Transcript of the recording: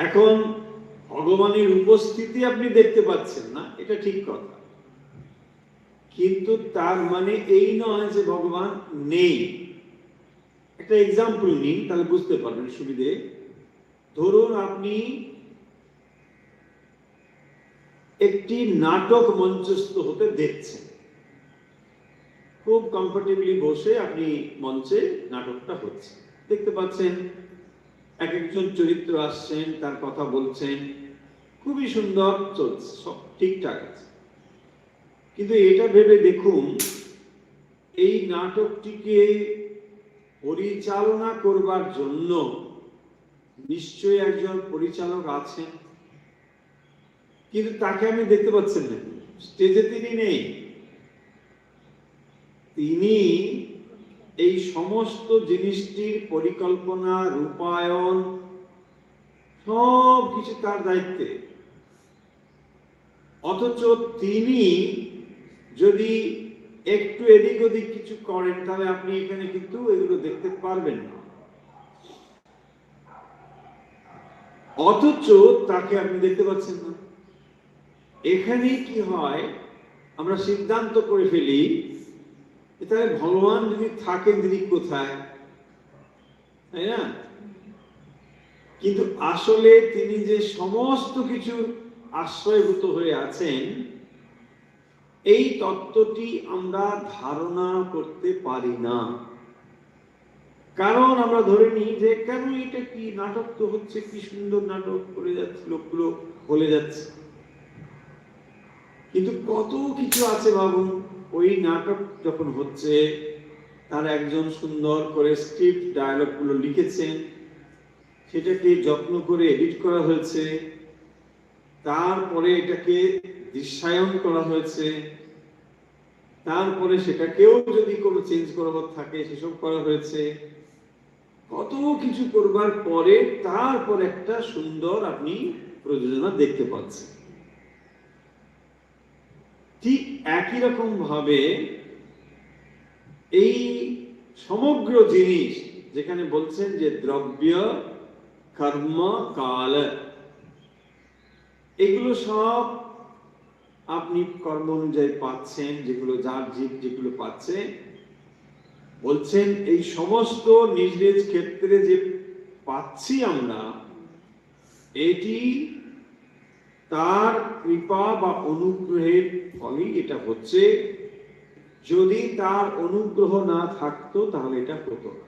এখন ভগবানের উপস্থিতি আপনি দেখতে পাচ্ছেন না, এটা ঠিক কথা, কিন্তু তার মানে এই নয় যে ভগবান নেই। একটা এক্সাম্পল নিন, তাহলে বুঝতে পারবেন সুবিধে। ধরুন আপনি একটি নাটক মঞ্চস্থ হতে দেখছেন, খুব কমফোর্টেবলি বসে আপনি মঞ্চে নাটকটা হচ্ছে দেখতে পাচ্ছেন, এক একজন চরিত্র আসছেন, তার কথা বলছেন, খুবই সুন্দর চলছে, সব ঠিকঠাক আছে। কিন্তু এটা ভেবে দেখুন, এই নাটকটিকে পরিচালনা করবার জন্য নিশ্চয়ই একজন পরিচালক আছেন, কিন্তু তাকে আমি দেখতে পাচ্ছেন না, স্টেজে তিনি নেই। তিনি এই সমস্ত জিনিসটির পরিকল্পনা, রূপায়ণ সব কিছু তার দায়িত্বে। অথচ তিনি যদি একটু এদিক ওদিক কিছু করেন, তাহলে আপনি এখানে কিন্তু এগুলো দেখতে পারবেন না। অথচ তাকে আপনি দেখতে পাচ্ছেন না। এখানে কি হয়, আমরা সিদ্ধান্ত করে ফেলি তাহলে ভগবান যদি থাকেন তিনি কোথায়, তাই না? কিন্তু আসলে তিনি যে সমস্ত কিছুর আশ্রয়ভূত হয়ে আছেন, এই তত্ত্বটি আমরা ধারণা করতে পারি না। কারণ আমরা ধরে নিই যে কেন এটা কি নাটক তো হচ্ছে, কি সুন্দর নাটক করে যাচ্ছে, লোকগুলো বলে যাচ্ছে, কিন্তু কত কিছু আছে ভাবুন। ওই নাটক যখন হচ্ছে, তার একজন সুন্দর করে স্ক্রিপ্ট ডায়লগ গুলো লিখেছেন, সেটাকে যত্ন করে এডিট করা হয়েছে, তারপরে এটাকে দৃশ্যায়ন করা হয়েছে, তারপরে সেটাকেও যদি কোনো চেঞ্জ করাবার থাকে সেসব করা হয়েছে। কত কিছু করবার পরে তারপর একটা সুন্দর আপনি প্রযোজনা দেখতে পাচ্ছেন। ঠিক একই রকম ভাবে এই সমগ্র জিনিস যেখানে বলছেন যে দ্রব্য, কর্ম, কাল, এগুলো সব আপনি কর্ম অনুযায়ী পাচ্ছেন, যেগুলো যার জীব যেগুলো পাচ্ছে, বলছেন এই সমস্ত নিজ নিজ ক্ষেত্রে যে পাচ্ছি আমরা, এটি তার কৃপা বা অনুগ্রহের ফলেই এটা হচ্ছে। যদি তার অনুগ্রহ না থাকতো তাহলে এটা হতো না।